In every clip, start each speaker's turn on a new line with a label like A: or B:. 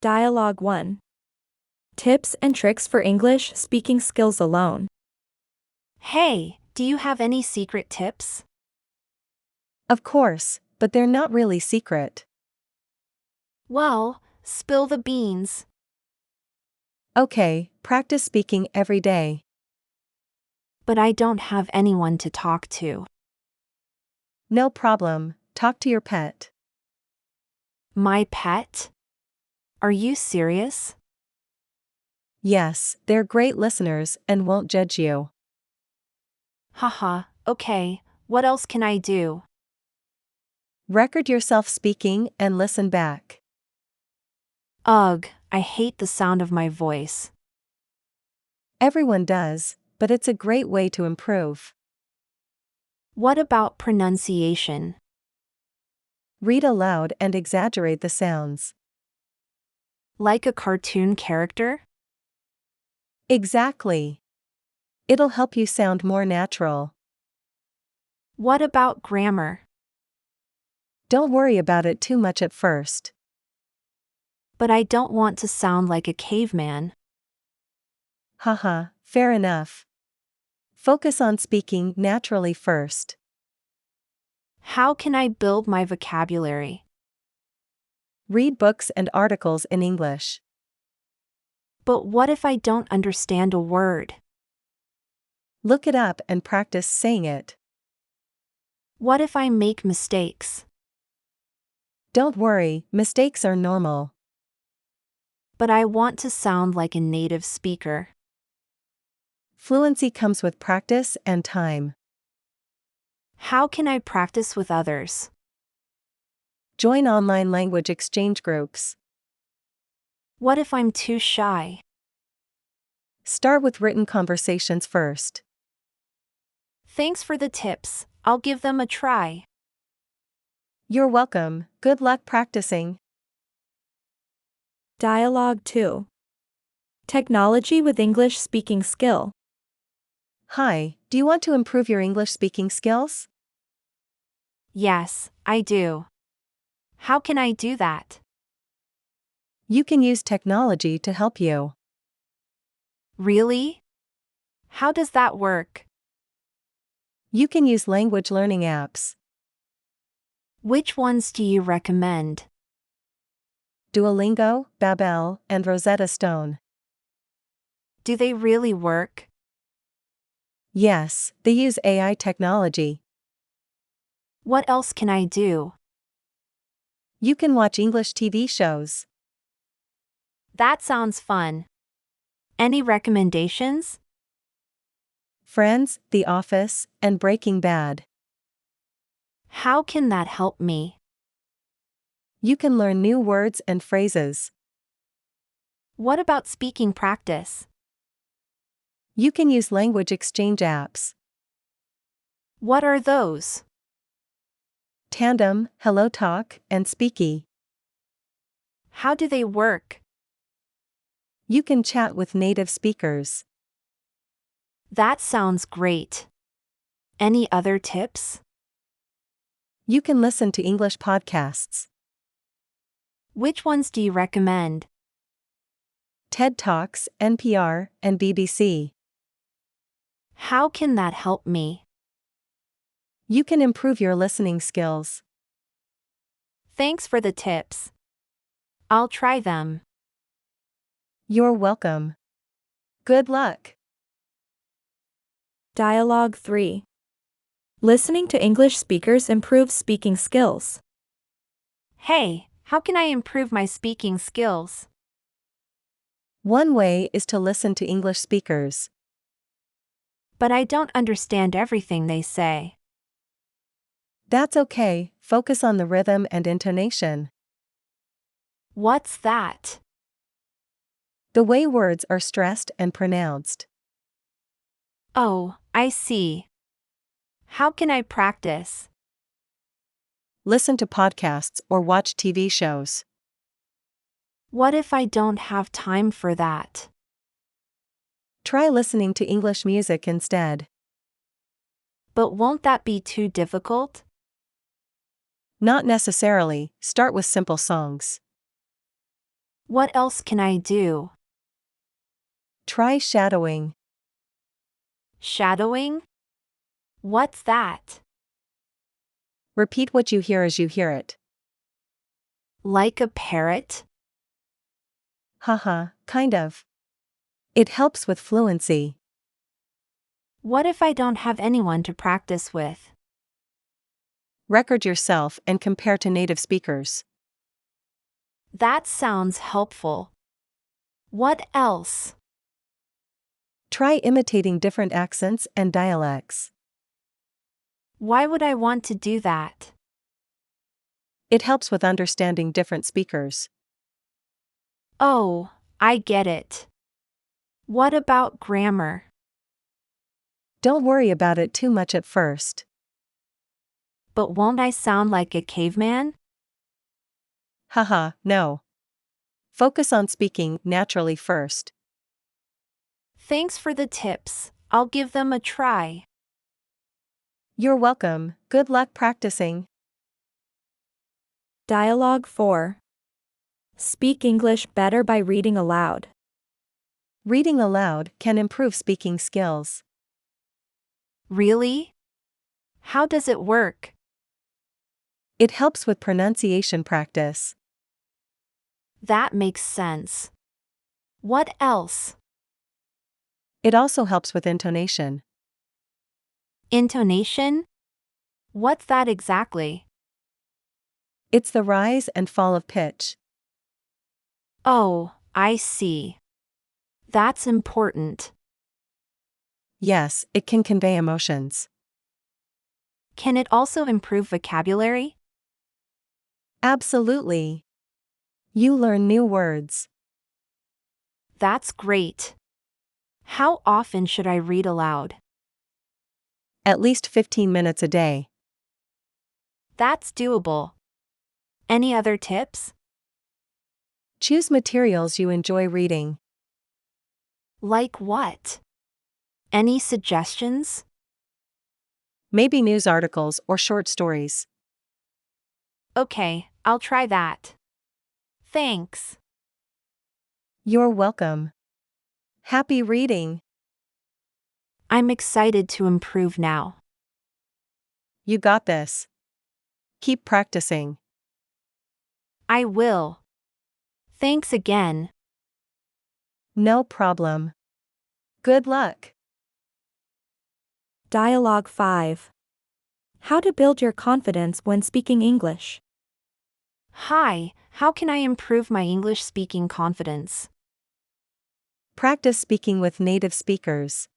A: Dialogue 1. Tips and tricks for English speaking skills alone.
B: Hey, do you have any secret tips?
C: Of course, but they're not really secret.
B: Well, spill the beans.
C: Okay, practice speaking every day.
B: But I don't have anyone to talk to.
C: No problem, talk to your pet.
B: My pet? Are you serious?
C: Yes, they're great listeners and won't judge you.
B: Haha, okay, what else can I do?
C: Record yourself speaking and listen back.
B: Ugh, I hate the sound of my voice.
C: Everyone does, but it's a great way to improve.
B: What about pronunciation?
C: Read aloud and exaggerate the sounds.
B: Like a cartoon character?
C: Exactly. It'll help you sound more natural.
B: What about grammar?
C: Don't worry about it too much at first.
B: But I don't want to sound like a caveman.
C: Haha, fair enough. Focus on speaking naturally first.
B: How can I build my vocabulary?
C: Read books and articles in English.
B: But what if I don't understand a word?
C: Look it up and practice saying it.
B: What if I make mistakes?
C: Don't worry, mistakes are normal.
B: But I want to sound like a native speaker.
C: Fluency comes with practice and time.
B: How can I practice with others?
C: Join online language exchange groups.
B: What if I'm too shy?
C: Start with written conversations first.
B: Thanks for the tips, I'll give them a try.
C: You're welcome, good luck practicing.
A: Dialogue 2. Technology with English speaking skill.
C: Hi, do you want to improve your English speaking skills?
B: Yes, I do. How can I do that?
C: You can use technology to help you.
B: Really? How does that work?
C: You can use language learning apps.
B: Which ones do you recommend?
C: Duolingo, Babbel, and Rosetta Stone.
B: Do they really work?
C: Yes, they use AI technology.
B: What else can I do?
C: You can watch English TV shows.
B: That sounds fun. Any recommendations?
C: Friends, The Office, and Breaking Bad.
B: How can that help me?
C: You can learn new words and phrases.
B: What about speaking practice?
C: You can use language exchange apps.
B: What are those?
C: Tandem, HelloTalk, and Speaky.
B: How do they work?
C: You can chat with native speakers.
B: That sounds great. Any other tips?
C: You can listen to English podcasts.
B: Which ones do you recommend?
C: TED Talks, NPR, and BBC.
B: How can that help me?
C: You can improve your listening skills.
B: Thanks for the tips. I'll try them.
C: You're welcome. Good luck.
A: Dialogue 3. Listening to English speakers improves speaking skills.
B: Hey, how can I improve my speaking skills?
C: One way is to listen to English speakers.
B: But I don't understand everything they say.
C: That's okay, focus on the rhythm and intonation.
B: What's that?
C: The way words are stressed and pronounced.
B: Oh, I see. How can I practice?
C: Listen to podcasts or watch TV shows.
B: What if I don't have time for that?
C: Try listening to English music instead.
B: But won't that be too difficult?
C: Not necessarily, start with simple songs.
B: What else can I do?
C: Try shadowing.
B: Shadowing? What's that?
C: Repeat what you hear as you hear it.
B: Like a parrot?
C: Haha, kind of. It helps with fluency.
B: What if I don't have anyone to practice with?
C: Record yourself and compare to native speakers.
B: That sounds helpful. What else?
C: Try imitating different accents and dialects.
B: Why would I want to do that?
C: It helps with understanding different speakers.
B: Oh, I get it. What about grammar?
C: Don't worry about it too much at first.
B: But won't I sound like a caveman?
C: Haha, no. Focus on speaking naturally first.
B: Thanks for the tips. I'll give them a try.
C: You're welcome. Good luck practicing.
A: Dialogue 4. Speak English better by reading aloud.
C: Reading aloud can improve speaking skills.
B: Really? How does it work?
C: It helps with pronunciation practice.
B: That makes sense. What else?
C: It also helps with intonation.
B: Intonation? What's that exactly?
C: It's the rise and fall of pitch.
B: Oh, I see. That's important.
C: Yes, it can convey emotions.
B: Can it also improve vocabulary?
C: Absolutely. You learn new words.
B: That's great. How often should I read aloud?
C: At least 15 minutes a day.
B: That's doable. Any other tips?
C: Choose materials you enjoy reading.
B: Like what? Any suggestions?
C: Maybe news articles or short stories.
B: Okay, I'll try that. Thanks.
C: You're welcome. Happy reading.
B: I'm excited to improve now.
C: You got this. Keep practicing.
B: I will. Thanks again.
C: No problem. Good luck.
A: Dialogue 5. How to build your confidence when speaking English.
B: Hi, how can I improve my English speaking confidence?
C: Practice speaking with native speakers.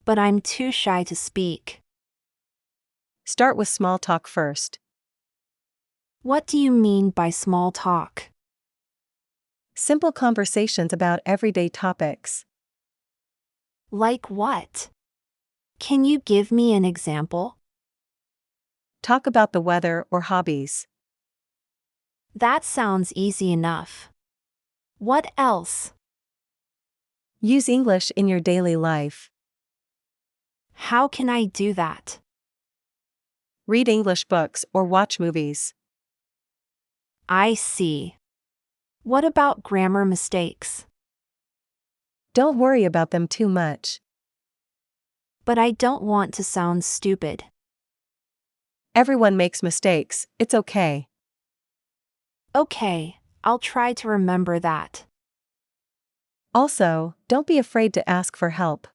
B: But I'm too shy to speak.
C: Start with small talk first.
B: What do you mean by small talk?
C: Simple conversations about everyday topics.
B: Like what? Can you give me an example?
C: Talk about the weather or hobbies.
B: That sounds easy enough. What else?
C: Use English in your daily life.
B: How can I do that?
C: Read English books or watch movies.
B: I see. What about grammar mistakes?
C: Don't worry about them too much.
B: But I don't want to sound stupid.
C: Everyone makes mistakes, it's okay.
B: Okay, I'll try to remember that.
C: Also, don't be afraid to ask for help.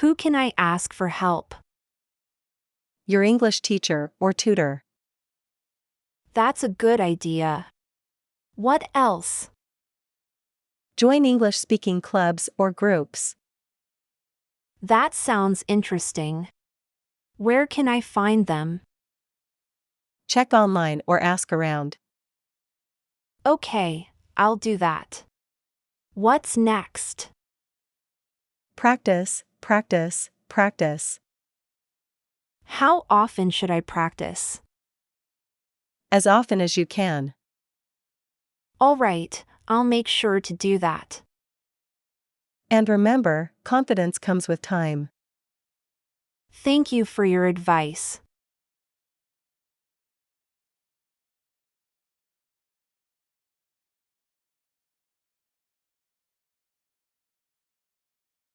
B: Who can I ask for help?
C: Your English teacher or tutor.
B: That's a good idea. What else?
C: Join English speaking clubs or groups.
B: That sounds interesting. Where can I find them?
C: Check online or ask around.
B: Okay, I'll do that. What's next?
C: Practice, practice, practice.
B: How often should I practice?
C: As often as you can.
B: All right, I'll make sure to do that.
C: And remember, confidence comes with time.
B: Thank you for your advice.